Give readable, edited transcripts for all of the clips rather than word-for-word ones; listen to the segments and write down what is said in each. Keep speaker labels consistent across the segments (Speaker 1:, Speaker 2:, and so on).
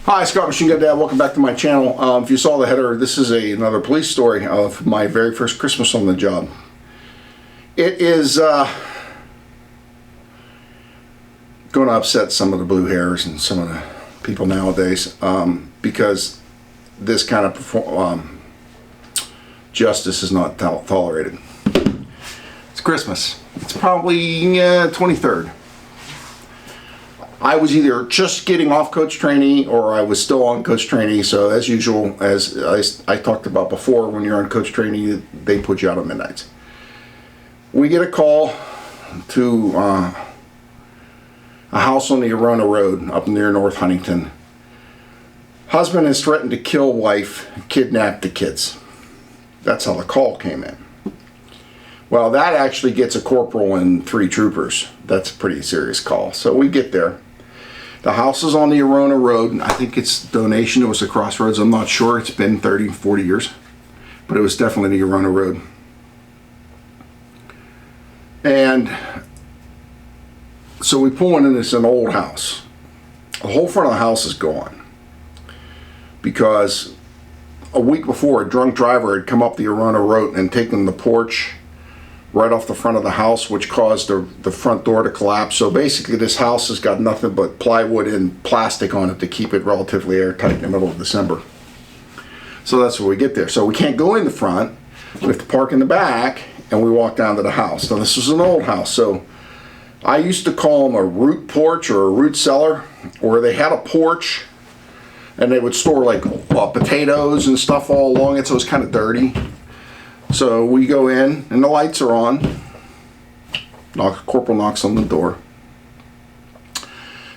Speaker 1: Hi, Scott Machine Gun Dad. Welcome back to my channel. If you saw the header, this is another police story of my very first Christmas on the job. It is going to upset some of the blue hairs and some of the people nowadays because this kind of justice is not tolerated. It's Christmas. It's probably 23rd. I was either just getting off coach trainee or I was still on coach trainee. So as usual, as I talked about before, when you're on coach trainee, they put you out on midnights. We get a call to a house on the Arona Road up near North Huntington. Husband has threatened to kill wife, kidnap the kids. That's how the call came in. Well, that actually gets a corporal and 3 troopers. That's a pretty serious call. So we get there. The house is on the Arona Road. I think it's donation. It was a Crossroads. I'm not sure. It's been 30, 40 years. But it was definitely the Arona Road. And so we pull in, and it's an old house. The whole front of the house is gone. Because a week before, a drunk driver had come up the Arona Road and taken the porch right off the front of the house, which caused the front door to collapse. So basically this house has got nothing but plywood and plastic on it to keep it relatively airtight in the middle of December. So that's where we get there. So we can't go in the front, we have to park in the back, and we walk down to the house. Now this was an old house, so I used to call them a root porch or a root cellar, where they had a porch and they would store like potatoes and stuff all along it, so it was kind of dirty. So we go in and the lights are on. Corporal knocks on the door.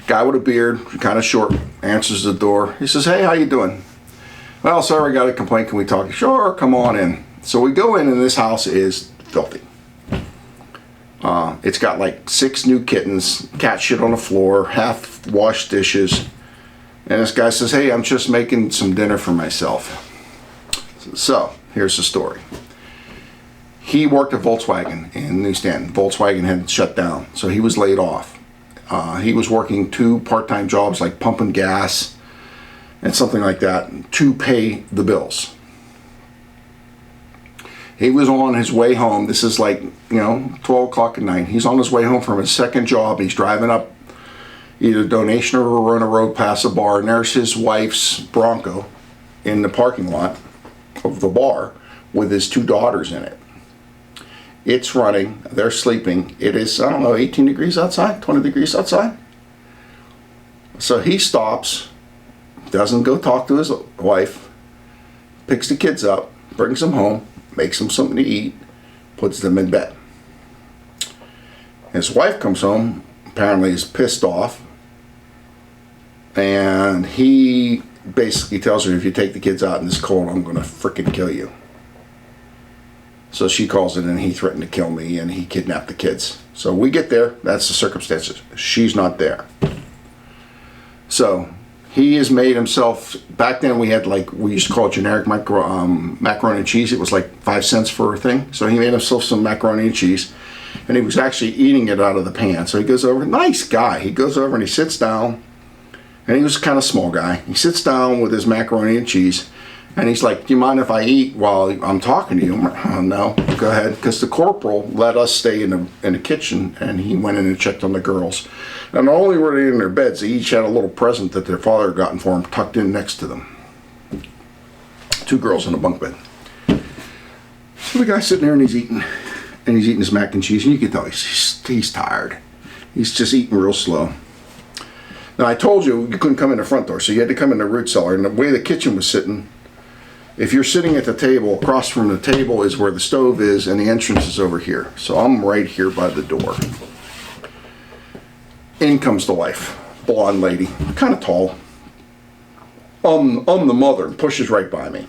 Speaker 1: Guy with a beard, kind of short, answers the door. He says, "Hey, how you doing?" "Well, sir, I got a complaint. Can we talk?" "Sure, come on in." So we go in, and this house is filthy. It's got like 6 new kittens, cat shit on the floor, half washed dishes. And this guy says, "Hey, I'm just making some dinner for myself." So here's the story. He worked at Volkswagen in New Stanton. Volkswagen had shut down, so he was laid off. He was working 2 part-time jobs, like pumping gas and something like that, to pay the bills. He was on his way home. This is like, 12 o'clock at night. He's on his way home from his second job. He's driving up either Donation or Arona Road past a bar, and there's his wife's Bronco in the parking lot of the bar with his 2 daughters in it. It's running, they're sleeping. It is, 18 degrees outside, 20 degrees outside. So he stops, doesn't go talk to his wife, picks the kids up, brings them home, makes them something to eat, puts them in bed. His wife comes home, apparently is pissed off, and he basically tells her, "If you take the kids out in this cold, I'm going to frickin' kill you." So she calls it, and he threatened to kill me, and he kidnapped the kids. So we get there. That's the circumstances. She's not there. So he has made himself, back then we had we used to call it generic macaroni and cheese. It was like 5 cents for a thing. So he made himself some macaroni and cheese, and he was actually eating it out of the pan. So he goes over, nice guy. He goes over and he sits down, and he was kind of small guy. He sits down with his macaroni and cheese. And he's like, "Do you mind if I eat while I'm talking to you?" I'm like, "Oh, no, go ahead." Because the corporal let us stay in the kitchen, and he went in and checked on the girls. And not only were they in their beds, they each had a little present that their father had gotten for them tucked in next to them. 2 girls in a bunk bed. So the guy's sitting there and he's eating his mac and cheese, and you can tell he's tired. He's just eating real slow. Now I told you couldn't come in the front door, so you had to come in the root cellar. And the way the kitchen was sitting, if you're sitting at the table, across from the table is where the stove is, and the entrance is over here. So I'm right here by the door. In comes the wife, blonde lady, kind of tall. I'm the mother, pushes right by me.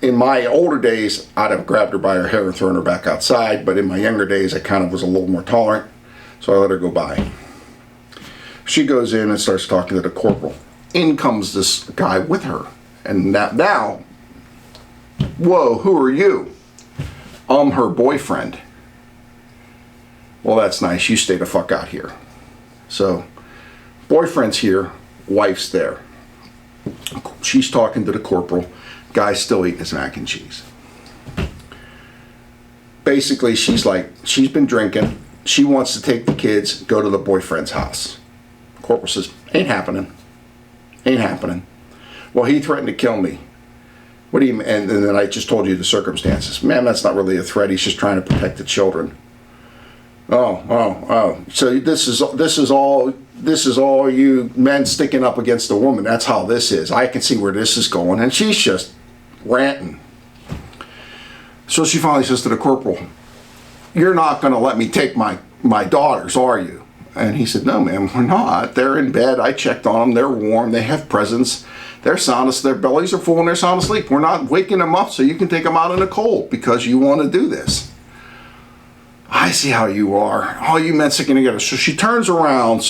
Speaker 1: In my older days, I'd have grabbed her by her hair and thrown her back outside, but in my younger days, I kind of was a little more tolerant, so I let her go by. She goes in and starts talking to the corporal. In comes this guy with her. And now, "Whoa, who are you?" "I'm her boyfriend." "Well, that's nice. You stay the fuck out here." So, boyfriend's here. wife's there. She's talking to the corporal. Guy's still eating his mac and cheese. Basically, she's been drinking. She wants to take the kids, go to the boyfriend's house. Corporal says, ain't happening. Ain't happening. Well, he threatened to kill me. What do you mean? And then I just told you the circumstances. Man, that's not really a threat. He's just trying to protect the children. Oh. So this is all you men sticking up against a woman. That's how this is. I can see where this is going. And she's just ranting. So she finally says to the corporal, you're not going to let me take my daughters, are you? And he said, no, ma'am, we're not. They're in bed. I checked on them. They're warm. They have presents. They're sound asleep. Their bellies are full and they're sound asleep. We're not waking them up so you can take them out in the cold because you want to do this. I see how you are. All you men sticking together. So she turns around.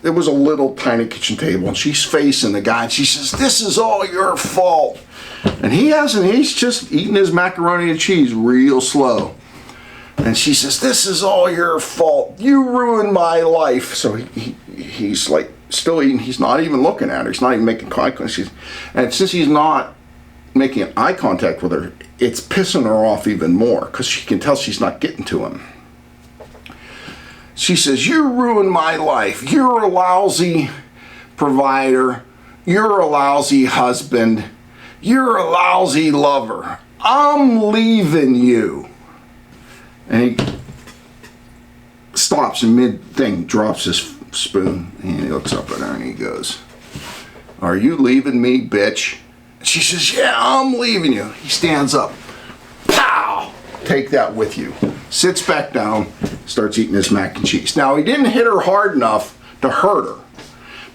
Speaker 1: It was a little tiny kitchen table and she's facing the guy and she says, this is all your fault. And he hasn't. He's just eating his macaroni and cheese real slow. And she says, this is all your fault. You ruined my life. So he's like still eating. He's not even looking at her. He's not even making eye contact. And since he's not making eye contact with her, it's pissing her off even more because she can tell she's not getting to him. She says, you ruined my life. You're a lousy provider. You're a lousy husband. You're a lousy lover. I'm leaving you. And he stops in mid-thing, drops his spoon, and he looks up at her and he goes, are you leaving me, bitch? She says, yeah, I'm leaving you. He stands up. Pow! Take that with you. Sits back down, starts eating his mac and cheese. Now, he didn't hit her hard enough to hurt her,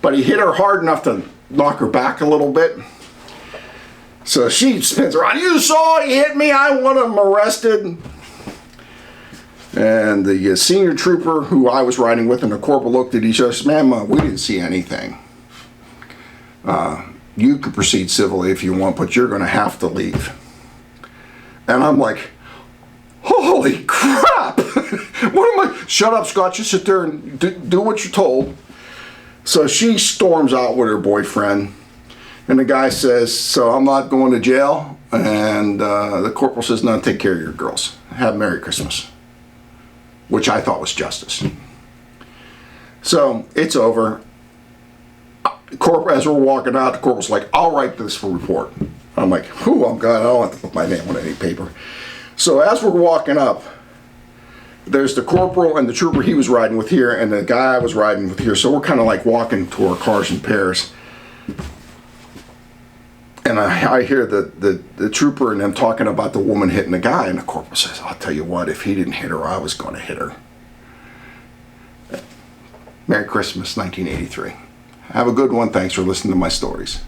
Speaker 1: but he hit her hard enough to knock her back a little bit. So she spins around. You saw he hit me. I want him arrested. And the senior trooper who I was riding with and the corporal looked at each other and said, ma'am, we didn't see anything. You could proceed civilly if you want, but you're going to have to leave. And I'm like, holy crap! What am I? Shut up, Scott. You sit there and do what you're told. So she storms out with her boyfriend. And the guy says, so I'm not going to jail? And the corporal says, no, take care of your girls. Have a Merry Christmas. Which I thought was justice. So it's over. As we're walking out, the corporal's like, I'll write this for report. I'm like, whew, I'm glad I don't have to put my name on any paper. So as we're walking up, there's the corporal and the trooper he was riding with here and the guy I was riding with here. So we're kind of like walking to our cars in pairs. And I hear the trooper and them talking about the woman hitting the guy, and the corporal says, I'll tell you what, if he didn't hit her, I was going to hit her. Merry Christmas, 1983. Have a good one. Thanks for listening to my stories.